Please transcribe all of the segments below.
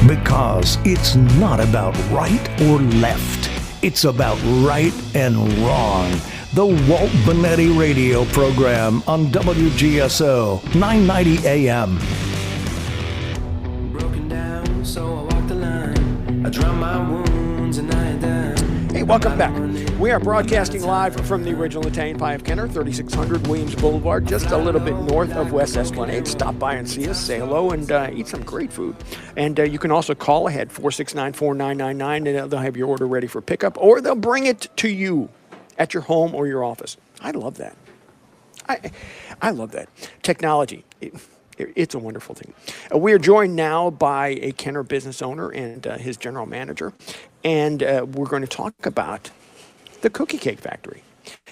Because it's not about right or left. It's about right and wrong. The Walt Bonetti Radio Program on WGSO 990 AM. Broken down, so I walk the line. I drown my wounds and I am done. Hey, welcome back. We are broadcasting live from the original Italian Pie of Kenner, 3600 Williams Boulevard, just a little bit north of West Esplanade. Stop by and see us, say hello, and eat some great food. And you can also call ahead, 469-4999, and they'll have your order ready for pickup, or they'll bring it to you at your home or your office. I love that. I love that. Technology. It's a wonderful thing. We are joined now by a Kenner business owner and his general manager, and we're going to talk about the Cookie Cake Factory.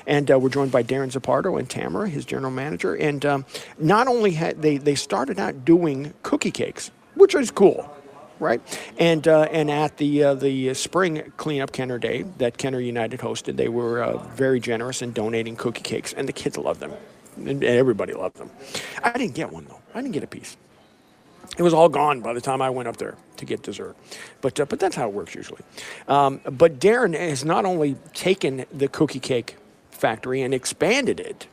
And we're joined by Darren Zappardo and Tamara, his general manager. And not only had they started out doing cookie cakes, which is cool, right? And at the spring cleanup Kenner Day that Kenner United hosted, they were very generous in donating cookie cakes, and the kids loved them. And everybody loved them. I didn't get one, though. I didn't get a piece. It was all gone by the time I went up there to get dessert. But that's how it works usually. But Darren has not only taken the Cookie Cake Factory and expanded it,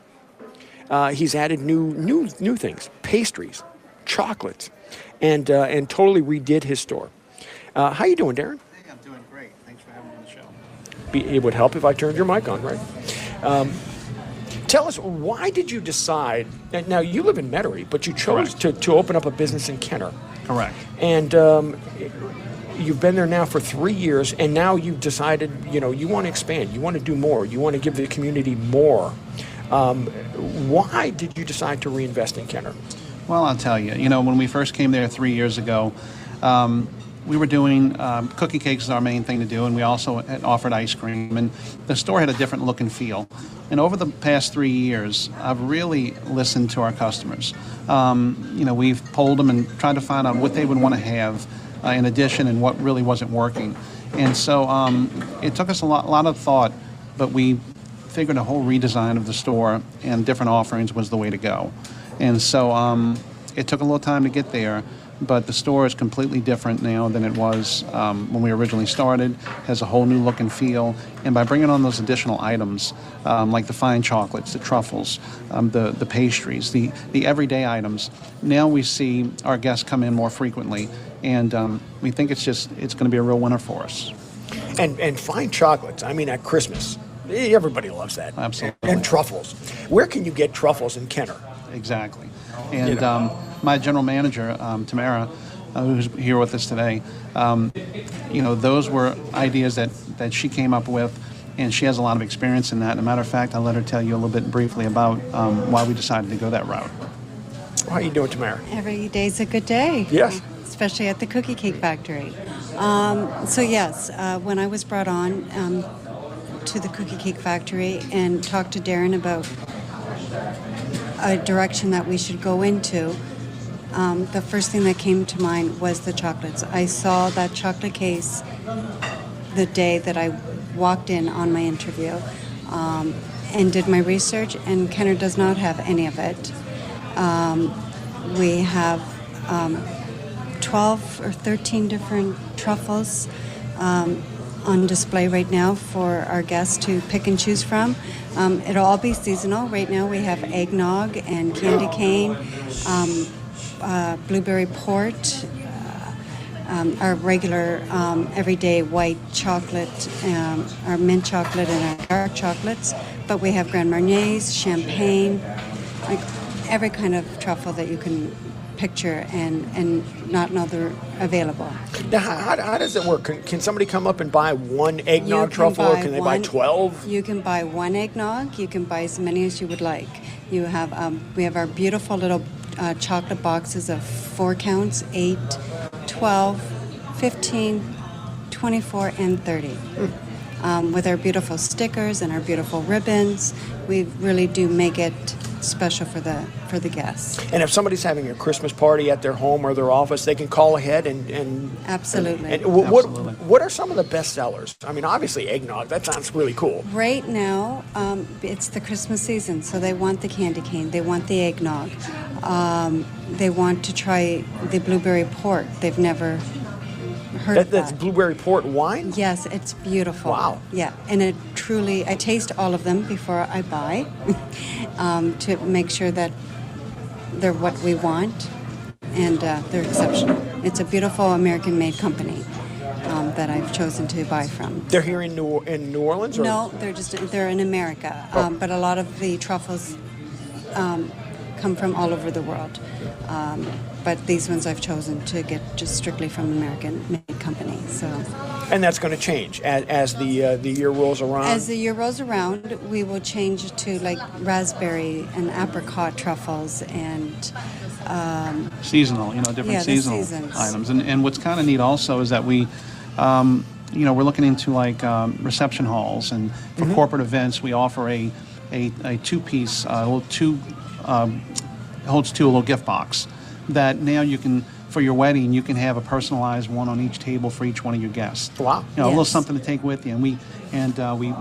he's added new things, pastries, chocolates, and totally redid his store. How you doing, Darren? Hey, I'm doing great. Thanks for having me on the show. It would help if I turned your mic on, right? Tell us, why did you decide, now you live in Metairie, but you chose to open up a business in Kenner. Correct. And you've been there now for 3 years, and now you've decided, you want to expand, you want to do more, you want to give the community more. Why did you decide to reinvest in Kenner? Well, I'll tell you, when we first came there 3 years ago, we were doing cookie cakes is our main thing to do, and we also had offered ice cream, and the store had a different look and feel. And over the past 3 years, I've really listened to our customers. We've polled them and tried to find out what they would want to have in addition and what really wasn't working. And so it took us a lot of thought, but we figured a whole redesign of the store and different offerings was the way to go. And so it took a little time to get there. But the store is completely different now than it was when we originally started. Has a whole new look and feel. And by bringing on those additional items, like the fine chocolates, the truffles, the pastries, the everyday items, now we see our guests come in more frequently. And we think it's going to be a real winner for us. And fine chocolates, at Christmas, everybody loves that. Absolutely. And truffles. Where can you get truffles in Kenner? Exactly. And my general manager, Tamara, who's here with us today, those were ideas that she came up with, and she has a lot of experience in that. As a matter of fact, I'll let her tell you a little bit briefly about why we decided to go that route. How are you doing, Tamara? Every day's a good day. Yes. Especially at the Cookie Cake Factory. When I was brought on to the Cookie Cake Factory and talked to Darren about a direction that we should go into, the first thing that came to mind was the chocolates. I saw that chocolate case the day that I walked in on my interview and did my research, and Kenner does not have any of it. We have 12 or 13 different truffles on display right now for our guests to pick and choose from. It'll all be seasonal. Right now we have eggnog and candy cane, blueberry port, our regular everyday white chocolate, our mint chocolate and our dark chocolates. But we have Grand Marniers, champagne, like every kind of truffle that you can picture and not know they're available. Now, how does it work? Can somebody come up and buy one eggnog truffle, or can they buy 12? You can buy one eggnog. You can buy as many as you would like. You have we have our beautiful little chocolate boxes of 4 counts, 8, 12, 15, 24, and 30. With our beautiful stickers and our beautiful ribbons, we really do make it special for the guests. And if somebody's having a Christmas party at their home or their office, they can call ahead and Absolutely. And what are some of the best sellers? Obviously eggnog. That sounds really cool. Right now, it's the Christmas season, so they want the candy cane, they want the eggnog, they want to try the blueberry port. They've never heard of That's that. blueberry port wine? Yes, it's beautiful. Wow. Yeah, and it truly, I taste all of them before I buy to make sure that they're what we want, and they're exceptional. It's a beautiful American-made company that I've chosen to buy from. They're here in New Orleans? Or? No, they're in America, but a lot of the truffles come from all over the world. But these ones I've chosen to get just strictly from American-made company. So, And that's going to change as the year rolls around? as the year rolls around, we will change to like raspberry and apricot truffles and Seasonal, different Yeah, the seasonal seasons. items. And what's kind of neat also is that we, we're looking into like reception halls, and for corporate events, we offer a two-piece, holds two, a little gift box that now you can, for your wedding, you can have a personalized one on each table for each one of your guests. Wow. A little Yes. something to take with you, and we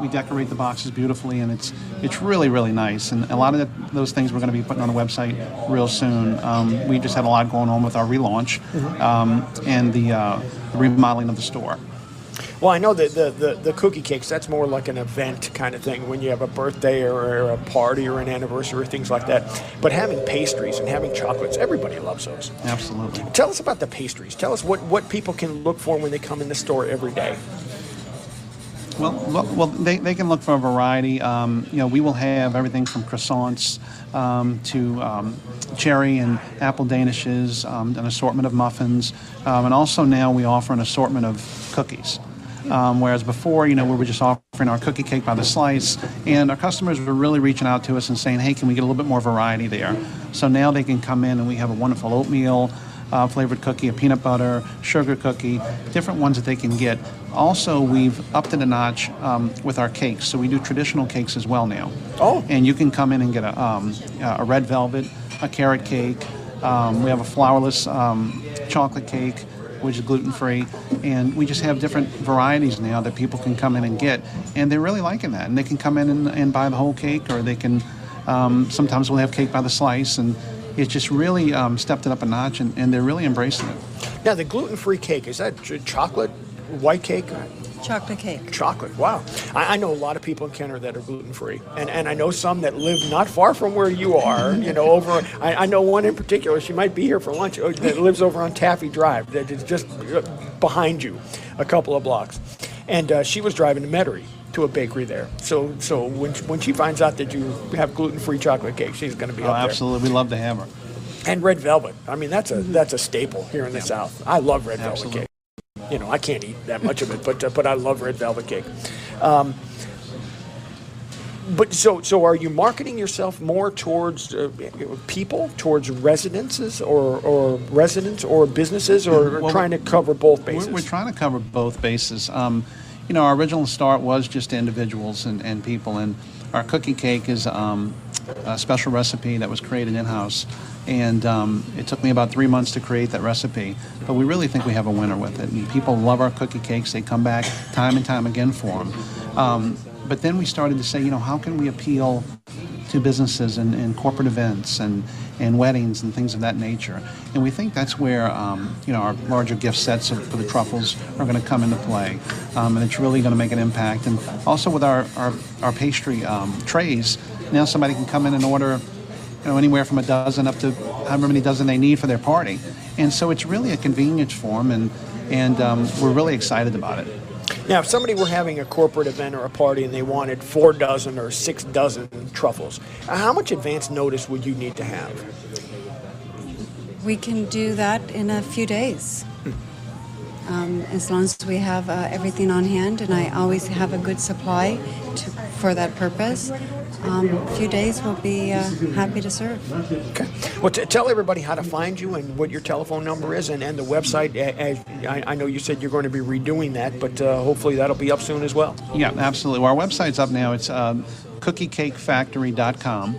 decorate the boxes beautifully, and it's really, really nice. And a lot of those things we're going to be putting on the website real soon. We just had a lot going on with our relaunch and the remodeling of the store. Well, I know that the cookie cakes, that's more like an event kind of thing when you have a birthday or a party or an anniversary, things like that. But having pastries and having chocolates, everybody loves those. Absolutely. Tell us about the pastries. Tell us what people can look for when they come in the store every day. Well, they can look for a variety. We will have everything from croissants to cherry and apple danishes, an assortment of muffins, and also now we offer an assortment of cookies. Whereas before, we were just offering our cookie cake by the slice, and our customers were really reaching out to us and saying, hey, can we get a little bit more variety there? So now they can come in and we have a wonderful oatmeal flavored cookie, a peanut butter, sugar cookie, different ones that they can get. Also, we've upped it a notch with our cakes, so we do traditional cakes as well now. Oh. And you can come in and get a red velvet, a carrot cake. We have a flourless chocolate cake, which is gluten-free, and we just have different varieties now that people can come in and get, and they're really liking that. And they can come in and buy the whole cake, or they can, sometimes we'll have cake by the slice, and it's just really stepped it up a notch, and they're really embracing it. Now, the gluten-free cake, is that chocolate, white cake? chocolate cake. Chocolate, wow. I know a lot of people in Kenner that are gluten-free, and I know some that live not far from where you are, over, I know one in particular, she might be here for lunch, that lives over on Taffy Drive, that is just behind you, a couple of blocks. And she was driving to Metairie to a bakery there. So when she finds out that you have gluten-free chocolate cake, she's going to be up there. Absolutely, we love to have her. And red velvet. I mean, that's a staple here in the South. I love red velvet cake. I can't eat that much of it, but I love red velvet cake. But so are you marketing yourself more towards people, towards residences or residents or businesses, or trying to cover both bases? We're trying to cover both bases. Our original start was just individuals and people, and our cookie cake is a special recipe that was created in-house. And it took me about 3 months to create that recipe, but we really think we have a winner with it. And people love our cookie cakes. They come back time and time again for them. But then we started to say, how can we appeal to businesses and corporate events and weddings and things of that nature? And we think that's where, our larger gift sets for the truffles are going to come into play. And it's really going to make an impact. And also with our pastry trays, now somebody can come in and order anywhere from a dozen up to however many dozen they need for their party. And so it's really a convenience for them, and we're really excited about it. Now, if somebody were having a corporate event or a party and they wanted 4 dozen or 6 dozen truffles, how much advance notice would you need to have? We can do that in a few days. As long as we have everything on hand, and I always have a good supply for that purpose. A few days we'll be happy to serve. Okay. Well, tell everybody how to find you and what your telephone number is and the website. I know you said you're going to be redoing that, but hopefully that'll be up soon as well. Yeah, absolutely. Well, our website's up now. It's cookiecakefactory.com.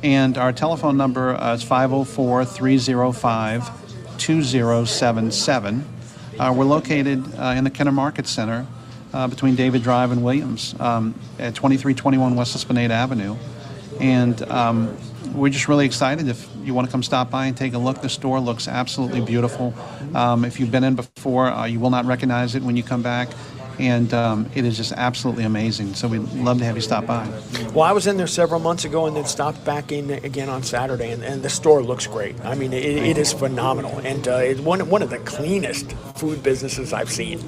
And our telephone number is 504-305-2077. We're located in the Kenner Market Center between David Drive and Williams at 2321 West Esplanade Avenue. And we're just really excited. If you want to come stop by and take a look, the store looks absolutely beautiful. If you've been in before, you will not recognize it when you come back. And it is just absolutely amazing. So we'd love to have you stop by. Well, I was in there several months ago and then stopped back in again on Saturday, and the store looks great. I mean, it is phenomenal, and it's one of the cleanest food businesses I've seen,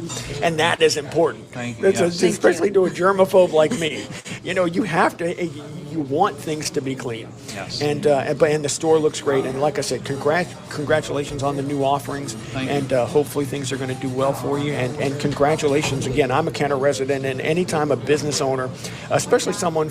and that is important. Thank you. Yes. Especially to a germaphobe like me. You know, you have to. You want things to be clean. Yes. And the store looks great. And like I said, congratulations on the new offerings. Thank you. And hopefully things are going to do well for you. And congratulations again. I'm a Kenner resident, and anytime a business owner, especially someone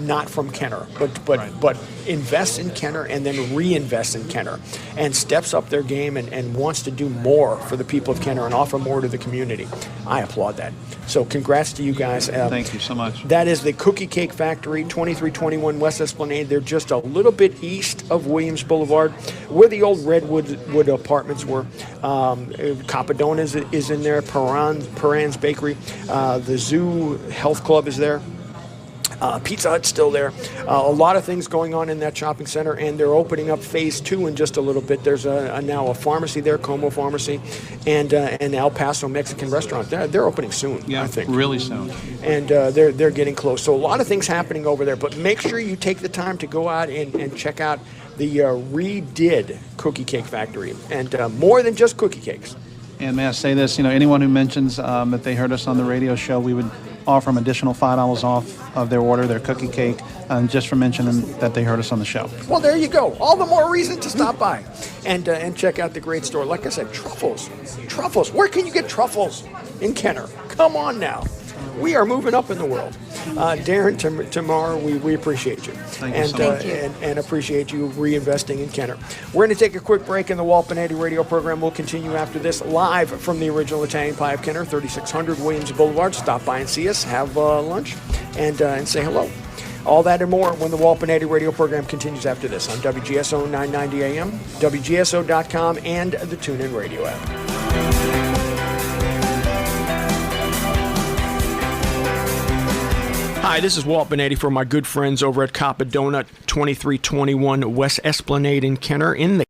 not from Kenner, but invests in Kenner and then reinvests in Kenner and steps up their game and wants to do more for the people of Kenner and offer more to the community, I applaud that. So congrats to you guys. Thank you so much. That is the Cookie Cake Factory, 2321 West Esplanade. They're just a little bit east of Williams Boulevard, where the old Redwood apartments were. Capadona is in there, Paran's Bakery. The Zoo Health Club is there. Pizza Hut's still there. A lot of things going on in that shopping center, and they're opening up phase 2 in just a little bit. There's now a pharmacy there, Como Pharmacy, and an El Paso Mexican restaurant. They're opening soon, Yeah, I think. really soon. And they're getting close. So a lot of things happening over there, but make sure you take the time to go out and check out the redid Cookie Cake Factory, and more than just cookie cakes. And may I say this, anyone who mentions that they heard us on the radio show, we would offer them additional $5 off of their order, their cookie cake, just for mentioning that they heard us on the show. Well, there you go. All the more reason to stop by and check out the great store. Like I said, truffles. Truffles. Where can you get truffles in Kenner? Come on now. We are moving up in the world. Darren, Tamara, we appreciate you. Thank you so much. Thank you. And appreciate you reinvesting in Kenner. We're going to take a quick break in the Walt Benetti radio program. We'll continue after this, live from the original Italian Pie of Kenner, 3600 Williams Boulevard. Stop by and see us, have lunch, and say hello. All that and more when the Walt Benetti radio program continues after this on WGSO 990 AM, WGSO.com, and the TuneIn Radio app. Hi, this is Walt Benetti for my good friends over at Capadona, 2321 West Esplanade in Kenner in the